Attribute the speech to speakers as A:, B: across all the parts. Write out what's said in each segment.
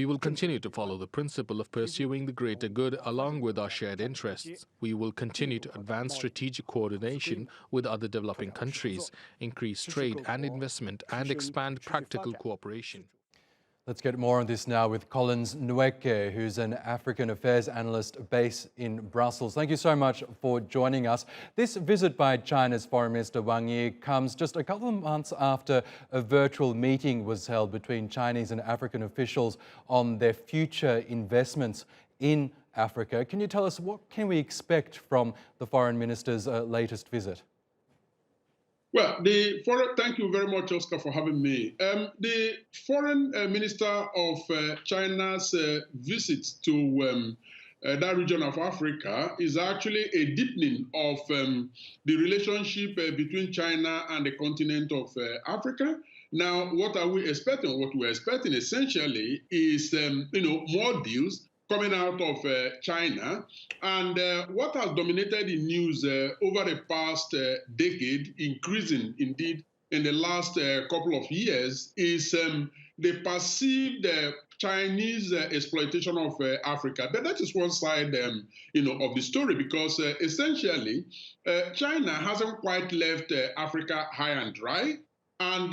A: We will continue to follow the principle of pursuing the greater good along with our shared interests. We will continue to advance strategic coordination with other developing countries, increase trade and investment, and expand practical cooperation.
B: Let's get more on this now with Collins Nweke, who's an African affairs analyst based in Brussels. Thank you so much for joining us. This visit by China's Foreign Minister Wang comes just a couple of months after a virtual meeting was held between Chinese and African officials on their future investments in Africa. Can you tell us what can we expect from the Foreign Minister's latest visit?
C: Well, thank you very much, Oscar, for having me. The foreign minister of China's visit to that region of Africa is actually a deepening of the relationship between China and the continent of Africa. Now, what are we expecting? What we're expecting essentially is, more deals coming out of China. And what has dominated the news over the past decade, increasing indeed in the last couple of years, is the perceived Chinese exploitation of Africa. But that is one side, of the story, because essentially, China hasn't quite left Africa high and dry. And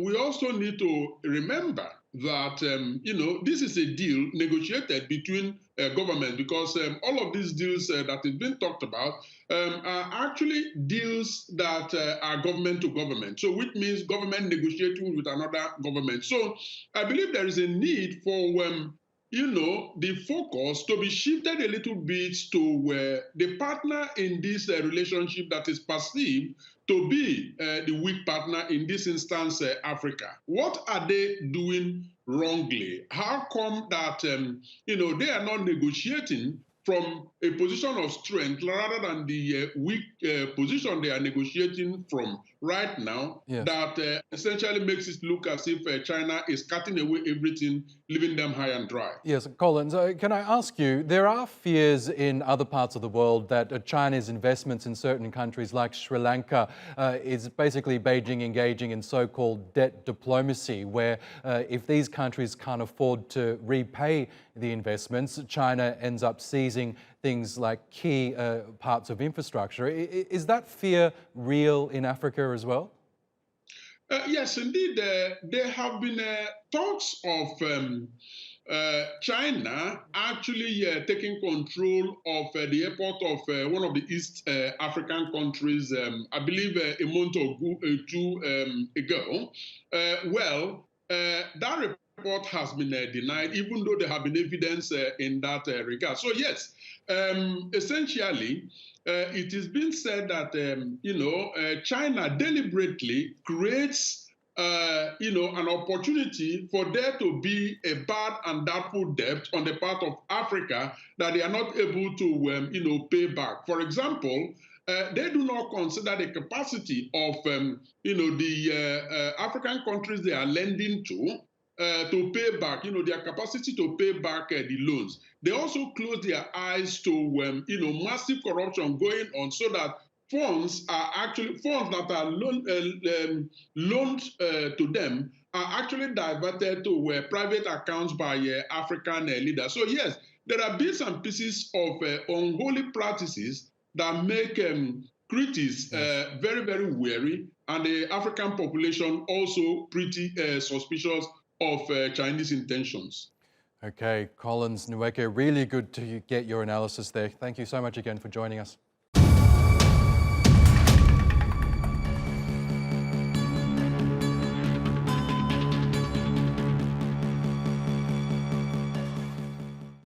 C: we also need to remember that, this is a deal negotiated between governments, because all of these deals that have been talked about are actually deals that are government to government. So which means government negotiating with another government. So I believe there is a need for the focus to be shifted a little bit to the partner in this relationship that is perceived to be the weak partner, in this instance, Africa. What are they doing wrongly? How come that, they are not negotiating from a position of strength rather than the weak position they are negotiating from right now? Yes. That essentially makes it look as if China is cutting away everything, leaving them high and dry.
B: Yes, Collins, can I ask you, there are fears in other parts of the world that China's investments in certain countries like Sri Lanka is basically Beijing engaging in so-called debt diplomacy, where if these countries can't afford to repay the investments, China ends up seizing things like key parts of infrastructure. Is that fear real in Africa as well?
C: Yes, indeed. There have been talks of China actually taking control of the airport of one of the East African countries, I believe a month or two ago. That report has been denied, even though there have been evidence in that regard. So yes, essentially, it is being said that China deliberately creates an opportunity for there to be a bad and doubtful debt on the part of Africa that they are not able to pay back. For example, they do not consider the capacity of the African countries they are lending to pay back, their capacity to pay back the loans. They also close their eyes to, massive corruption going on, so that funds that are loaned to them are actually diverted to private accounts by African leaders. So yes, there are bits and pieces of unholy practices that make critics very, very wary, and the African population also pretty suspicious of Chinese intentions.
B: Okay, Collins Nweke, really good to get your analysis there. Thank you so much again for joining us.